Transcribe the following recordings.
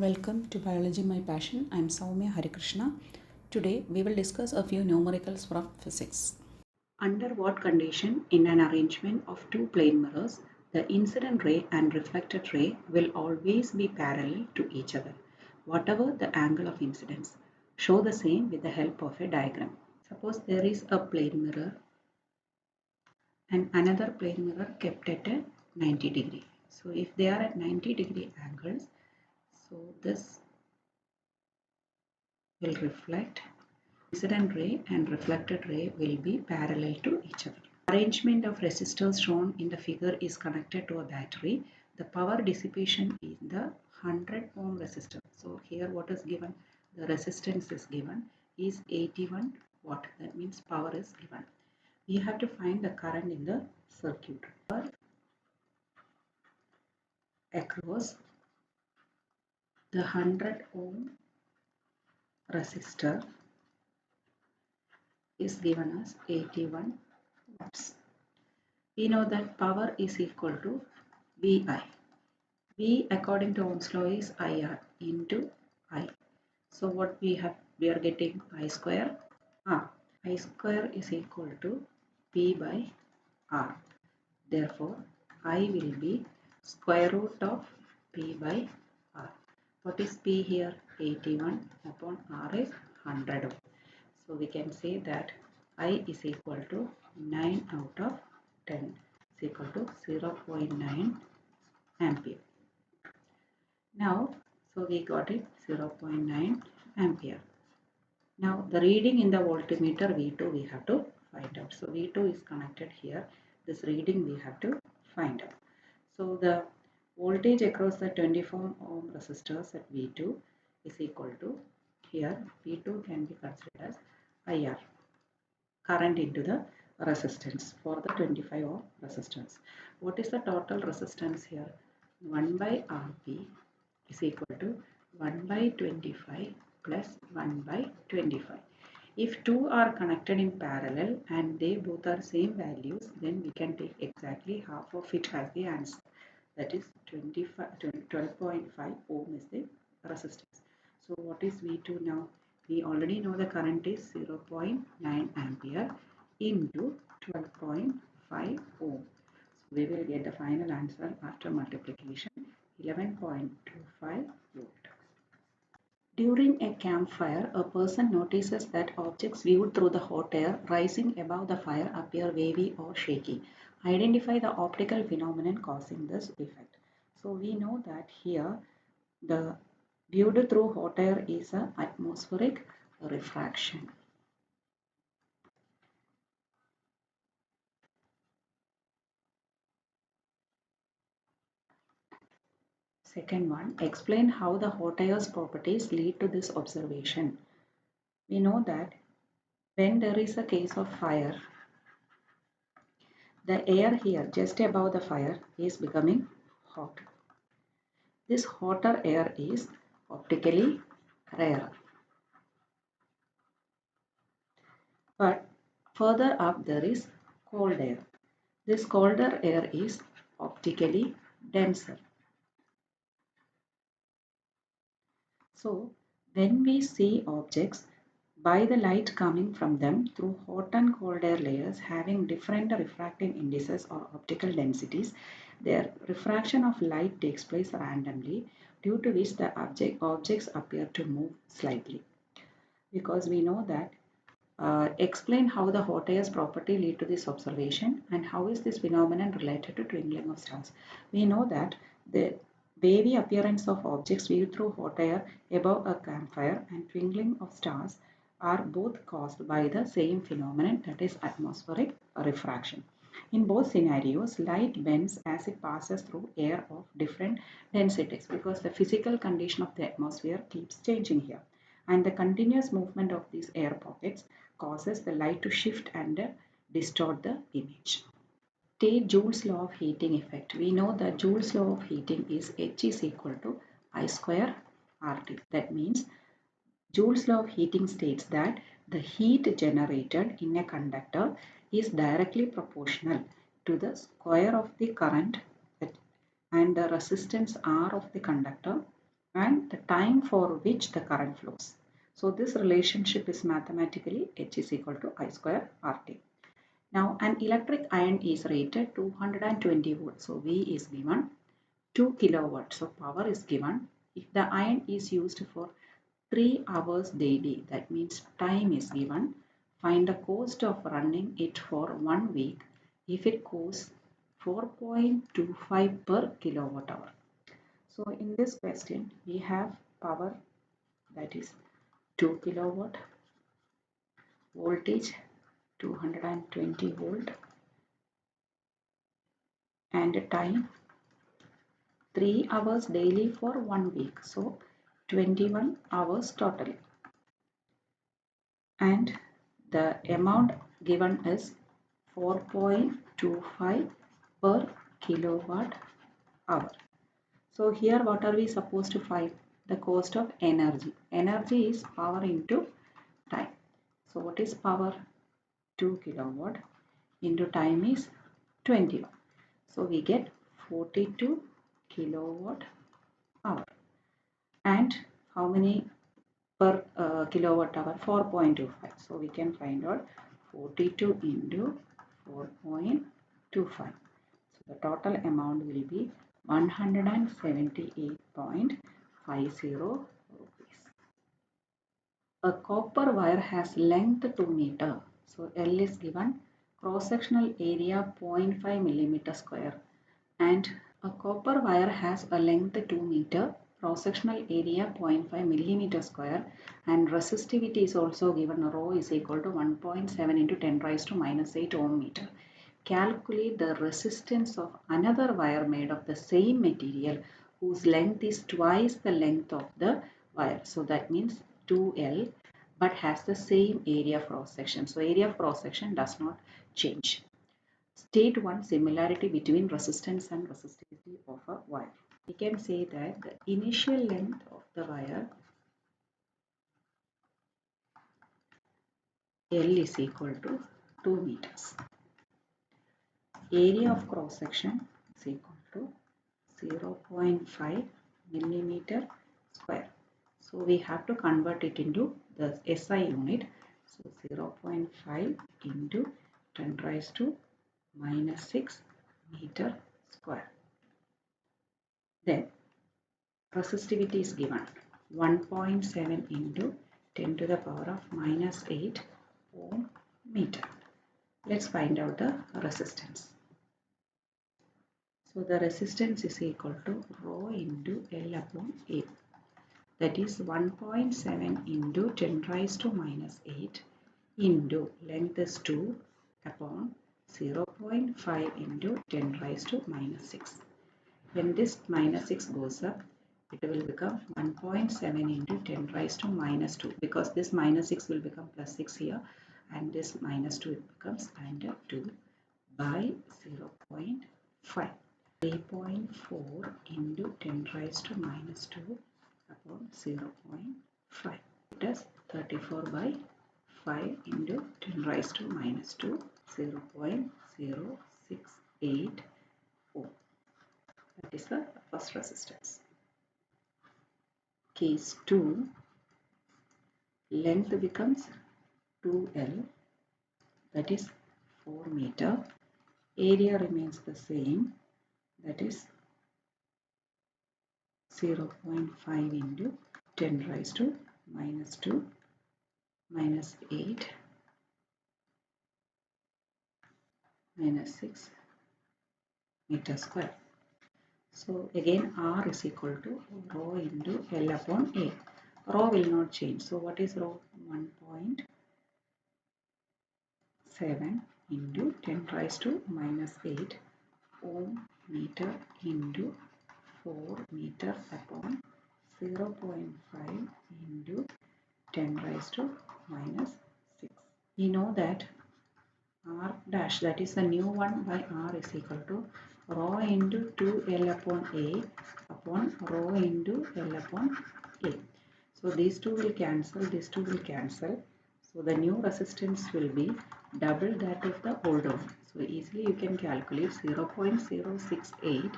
Welcome to Biology My Passion. I am Soumya Harikrishna. Today we will discuss a few numericals from physics. Under what condition in an arrangement of two plane mirrors, the incident ray and reflected ray will always be parallel to each other, whatever the angle of incidence? Show the same with the help of a diagram. Suppose there is a plane mirror and another plane mirror kept at a 90 degree. So if they are at 90 degree angles, so this will reflect. Incident ray and reflected ray will be parallel to each other. Arrangement of resistors shown in the figure is connected to a battery. The power dissipation in the 100 ohm resistor. So here what is given? The resistance is given is 81 watt. That means power is given. We have to find the current in the circuit. Across the 100 ohm resistor is given as 81 watts. We know that power is equal to VI. V according to Ohm's law is IR into I. So what we are getting I square R. I square is equal to P by R. Therefore, I will be square root of P by R. What is P here? 81 upon R is 100. So we can say that I is equal to 9 out of 10 is equal to 0.9 ampere. Now, so we got it 0.9 ampere. Now the reading in the voltmeter V2 we have to find out. So V2 is connected here. This reading we have to find out. So the voltage across the 24 ohm resistors at V2 is equal to, here V2 can be considered as IR, current into the resistance for the 25 ohm resistance. What is the total resistance here? 1 by Rp is equal to 1 by 25 plus 1 by 25. If two are connected in parallel and they both are same values, then we can take exactly half of it as the answer. That is 12.5 ohm is the resistance. So what is V2 now? We already know the current is 0.9 ampere into 12.5 ohm. So we will get the final answer after multiplication, 11.25 volt. During a campfire, a person notices that objects viewed through the hot air rising above the fire appear wavy or shaky. Identify the optical phenomenon causing this effect. So we know that here the viewed through hot air is an atmospheric refraction. Second one, explain how the hot air's properties lead to this observation. We know that when there is a case of fire, the air here just above the fire is becoming hot. This hotter air is optically rarer. But further up there is cold air. This colder air is optically denser. So when we see objects by the light coming from them through hot and cold air layers having different refractive indices or optical densities, their refraction of light takes place randomly, due to which the objects appear to move slightly. Because we know that explain how the hot air's property lead to this observation and how is this phenomenon related to twinkling of stars. We know that the wavy appearance of objects viewed through hot air above a campfire and twinkling of stars are both caused by the same phenomenon, that is atmospheric refraction. In both scenarios, light bends as it passes through air of different densities because the physical condition of the atmosphere keeps changing here, and the continuous movement of these air pockets causes the light to shift and distort the image. Take Joule's law of heating effect. We know that Joule's law of heating is H is equal to I square RT. That means Joule's law of heating states that the heat generated in a conductor is directly proportional to the square of the current and the resistance R of the conductor and the time for which the current flows. So this relationship is mathematically H is equal to I square RT. Now an electric iron is rated 220 volts. So V is given 2 kilowatts. So power is given. If the iron is used for 3 hours daily, that means time is given. Find the cost of running it for 1 week if it costs 4.25 per kilowatt hour. So in this question, we have power, that is 2 kilowatt, voltage 220 volt, and time 3 hours daily for 1 week. So 21 hours total. And the amount given is 4.25 per kilowatt hour. So here what are we supposed to find? The cost of energy. Energy is power into time. So what is power? 2 kilowatt into time is 21. So we get 42 kilowatt hour. And how many per kilowatt hour? 4.25. So we can find out 42 into 4.25. So the total amount will be 178.50 rupees. A copper wire has length 2 meter. So L is given, cross-sectional area 0.5 millimeter square, and a copper wire has a length 2 meter, cross-sectional area 0.5 millimeter square, and resistivity is also given. Rho is equal to 1.7 into 10 raised to minus 8 ohm meter. Calculate the resistance of another wire made of the same material whose length is twice the length of the wire. So that means 2L, but has the same area of cross section. So area of cross section does not change. State one similarity between resistance and resistivity of a wire. We can say that the initial length of the wire L is equal to 2 meters. Area of cross section is equal to 0.5 millimeter square. So we have to convert it into the SI unit. So 0.5 into 10 raised to minus 6 meter square. Then resistivity is given 1.7 into 10 to the power of minus 8 ohm meter. Let's find out the resistance. So the resistance is equal to rho into L upon A. That is 1.7 into 10 raised to minus 8 into length is 2 upon 0.5 into 10 raised to minus 6. When this minus 6 goes up, it will become 1.7 into 10 raised to minus 2, because this minus 6 will become plus 6 here, and this minus 2 it becomes under 2 by 0.5. 3.4 into 10 raised to minus 2 upon 0.5. It is 34 by 5 into 10 raised to minus 2, 0.068 ohm. That is the first resistance. Case 2, length becomes 2L, that is 4 meter. Area remains the same, that is 0.5 into 10 raised to minus 2 minus 8 minus 6 meter square. So again R is equal to rho into L upon A. Rho will not change. So what is rho? 1.7 into 10 raised to minus 8 ohm meter into 4 meter upon 0.5 into 10 raised to minus 6. We know that R dash, that is the new one, by R is equal to rho into 2L upon A upon rho into L upon A. So these two will cancel, these two will cancel. So the new resistance will be double that of the old one. So easily you can calculate 0.068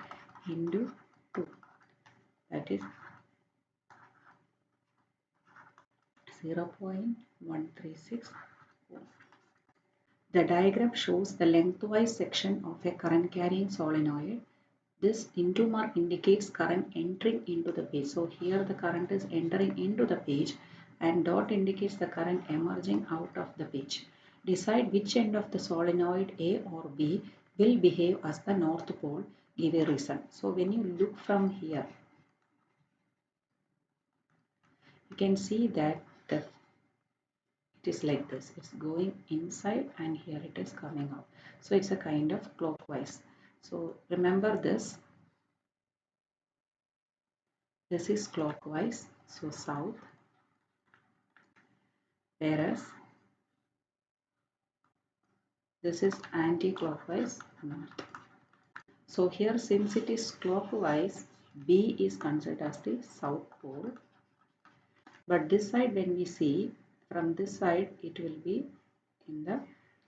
into 2. That is 0.136 ohm. The diagram shows the lengthwise section of a current carrying solenoid. This into mark indicates current entering into the page. So here the current is entering into the page and dot indicates the current emerging out of the page. Decide which end of the solenoid A or B will behave as the north pole. Give a reason. So when you look from here, you can see that it is like this. It's going inside and here it is coming out. So it's a kind of clockwise. So remember this. This is clockwise, so south, whereas this is anti-clockwise, north. So here, since it is clockwise, B is considered as the south pole. But this side, when we see, from this side, it will be in the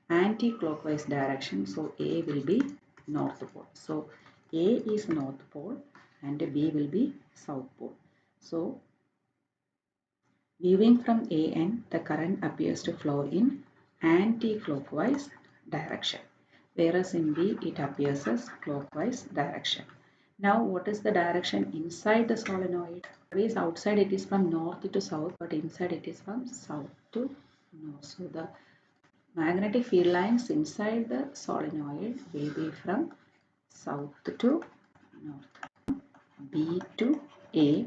anti-clockwise direction. So A will be north pole. So A is north pole and B will be south pole. So viewing from AN, the current appears to flow in anti-clockwise direction, whereas in B it appears as clockwise direction. Now what is the direction inside the solenoid? Always outside it is from north to south, but inside it is from south to north. So the magnetic field lines inside the solenoid will be from south to north, B to A,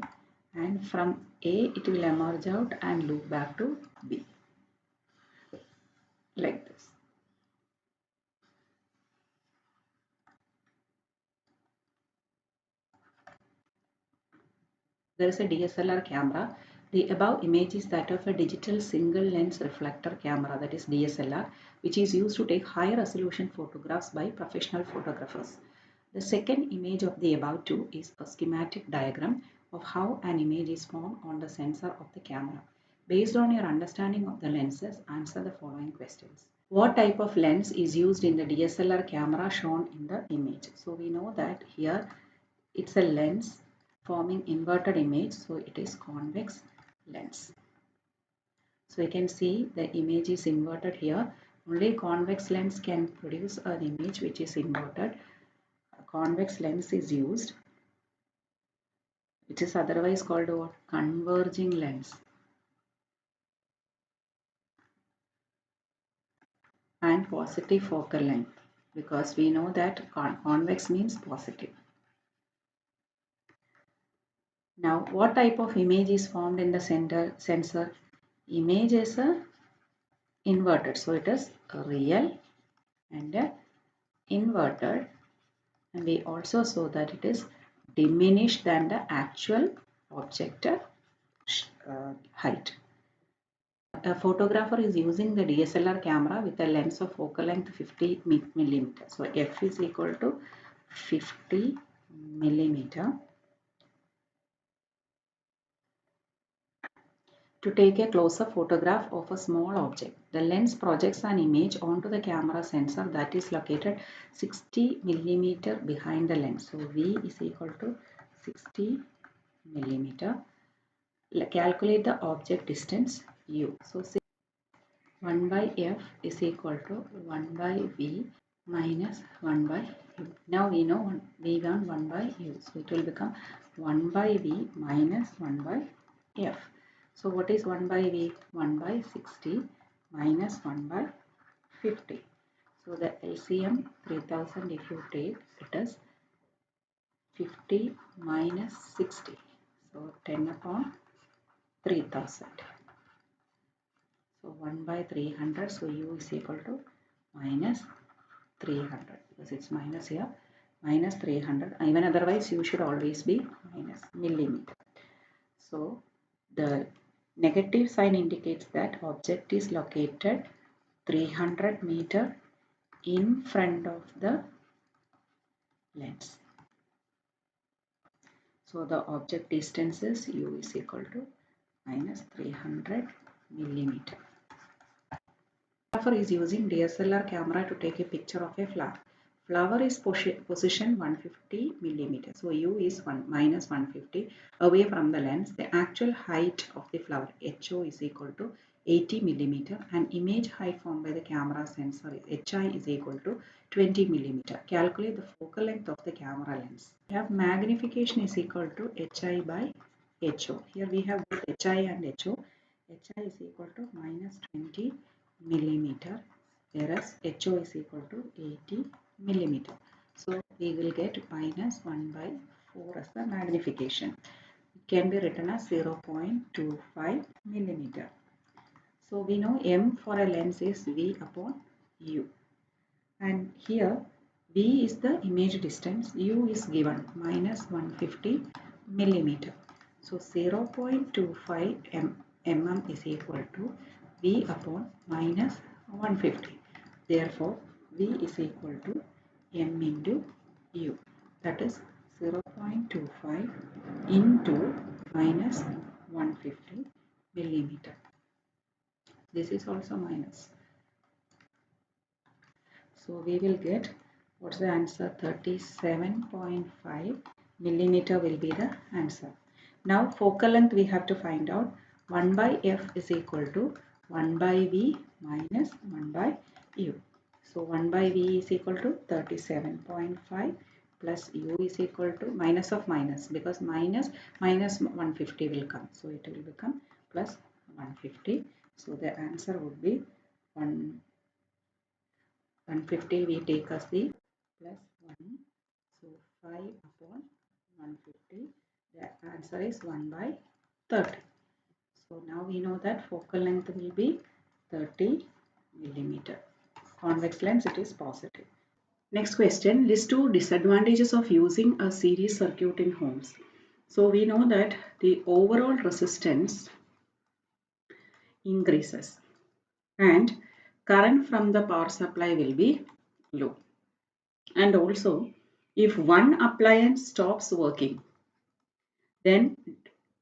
and from A it will emerge out and loop back to B, like this. There is a DSLR camera. The above image is that of a digital single lens reflector camera, that is DSLR, which is used to take high resolution photographs by professional photographers. The second image of the above two is a schematic diagram of how an image is formed on the sensor of the camera. Based on your understanding of the lenses, answer the following questions. What type of lens is used in the DSLR camera shown in the image? So we know that here it's a lens forming inverted image, so it is convex lens. So you can see the image is inverted here. Only convex lens can produce an image which is inverted. A convex lens is used, which is otherwise called a converging lens, and positive focal length, because we know that convex means positive. Now, what type of image is formed in the sensor? Image is inverted, so it is real and inverted, and we also saw that it is diminished than the actual object height. A photographer is using the DSLR camera with a lens of focal length 50 millimeter. So f is equal to 50 millimeter. To take a close-up photograph of a small object, the lens projects an image onto the camera sensor that is located 60 millimeter behind the lens. So V is equal to 60 millimeter. Calculate the object distance U. So 1 by F is equal to 1 by V minus 1 by U. Now we know V1 1 by U. So it will become 1 by V minus 1 by F. So what is 1 by V? 1 by 60 minus 1 by 50. So the LCM 3000, if you take, it is 50 minus 60. So 10 upon 3000. So 1 by 300. So U is equal to minus 300, because it's minus here, minus 300. Even otherwise U should always be minus millimeter. So the negative sign indicates that object is located 300 meter in front of the lens. So the object distance is U is equal to minus 300 millimeter. The photographer is using DSLR camera to take a picture of a flower. Flower is position 150 millimeter. So U is minus 150 away from the lens. The actual height of the flower HO is equal to 80 millimeter and image height formed by the camera sensor HI is equal to 20 millimeter. Calculate the focal length of the camera lens. We have magnification is equal to HI by HO. Here we have both HI and HO. HI is equal to minus 20 millimeter, whereas HO is equal to 80 millimeter. So we will get minus 1 by 4 as the magnification. It can be written as 0.25 millimeter. So we know M for a lens is V upon U. And here V is the image distance, U is given minus 150 millimeter. So 0.25 mm is equal to V upon minus 150. Therefore, V is equal to M into U. That is 0.25 into minus 150 millimeter. This is also minus. So we will get, what's the answer? 37.5 millimeter will be the answer. Now focal length we have to find out. 1 by F is equal to 1 by V minus 1 by U. So 1 by V is equal to 37.5 plus U is equal to minus of minus, because minus 150 will come. So it will become plus 150. So the answer would be 150 we take as the plus 1. So 5 upon 150. The answer is 1 by 30. So now we know that focal length will be 30 millimeter. Convex lens, it is positive. Next question, list two disadvantages of using a series circuit in homes. So we know that the overall resistance increases and current from the power supply will be low. And also, if one appliance stops working, then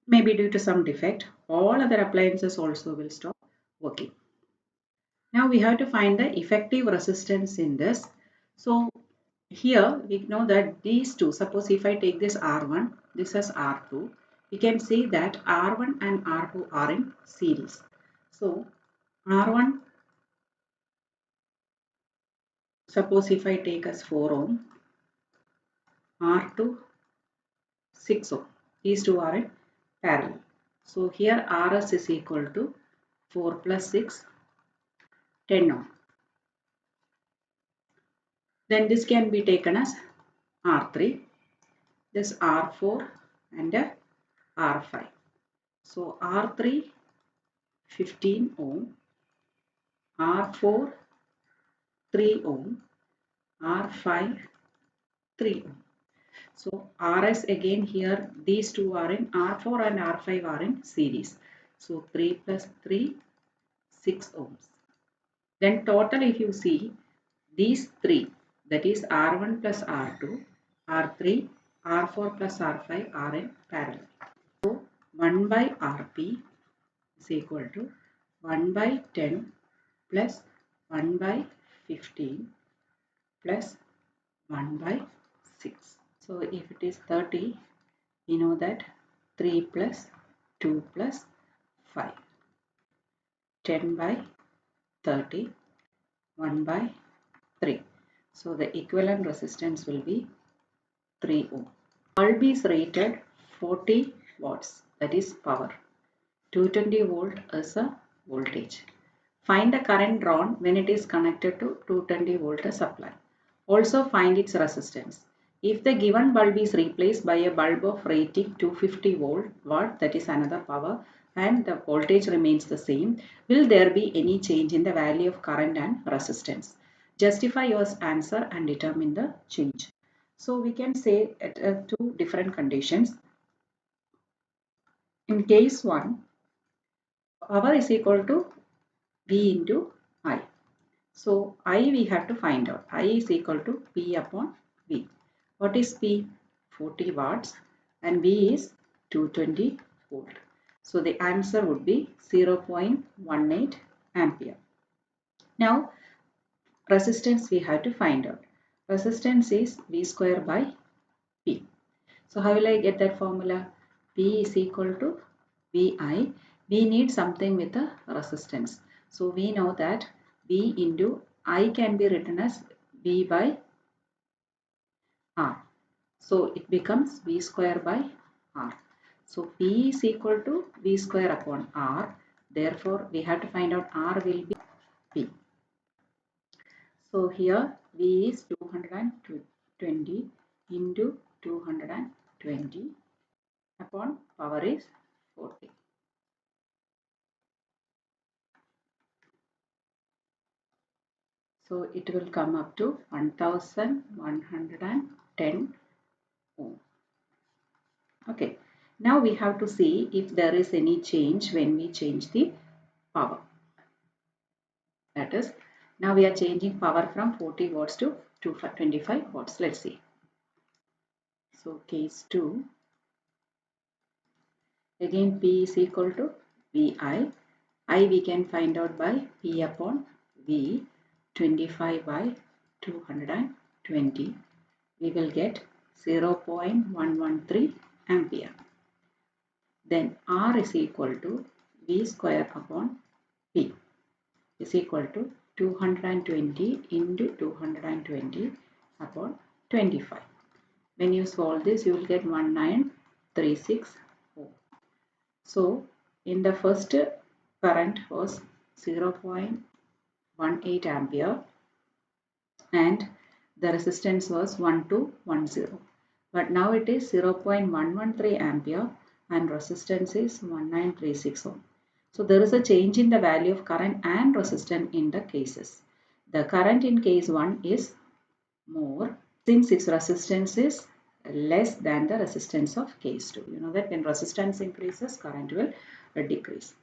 maybe due to some defect, all other appliances also will stop working. Now we have to find the effective resistance in this. So here we know that these two, suppose if I take this R1, this is R2, we can see that R1 and R2 are in series. So R1, suppose if I take as 4 ohm, R2 6 ohm. These two are in parallel. So here RS is equal to 4 plus 6, 10 ohm. Then this can be taken as R3, this R4 and R5. So R3 15 ohm, R4 3 ohm, R5 3 ohm. So RS again here, these two are in R4 and R5 are in series. So 3 plus 3, 6 ohms. Then total if you see, these three, that is R1 plus R2, R3, R4 plus R5 are in parallel. So 1 by Rp is equal to 1 by 10 plus 1 by 15 plus 1 by 6. So if it is 30, we know that 3 plus 2 plus 5. 10 by 30, 1 by 3. So the equivalent resistance will be 3 ohm. Bulb is rated 40 watts, that is power. 220 volt is a voltage. Find the current drawn when it is connected to 220 volt supply. Also find its resistance. If the given bulb is replaced by a bulb of rating 250 watt, that is another power, and the voltage remains the same, will there be any change in the value of current and resistance? Justify your answer and determine the change. So we can say at two different conditions. In case 1, power is equal to V into I. So I we have to find out. I is equal to P upon V. What is P? 40 watts and V is 220 volt. So the answer would be 0.18 ampere. Now resistance we have to find out. Resistance is V square by P. So how will I get that formula? P is equal to Vi. We need something with a resistance. So we know that V into I can be written as V by R. So it becomes V square by R. So P is equal to V square upon R. Therefore, we have to find out R will be P. So here V is 220 into 220 upon power is 40. So it will come up to 1110 ohm. Okay. Now we have to see if there is any change when we change the power. That is, now we are changing power from 40 watts to 225 watts. Let's see. So case 2, again P is equal to VI. I we can find out by P upon V, 25 by 220. We will get 0.113 ampere. Then R is equal to V square upon P is equal to 220 into 220 upon 25. When you solve this, you will get 1936 ohm. So, in the first current was 0.18 ampere and the resistance was 1210. But now it is 0.113 ampere and resistance is 1936 ohm. So there is a change in the value of current and resistance in the cases. The current in case 1 is more since its resistance is less than the resistance of case 2. You know that when resistance increases, current will decrease.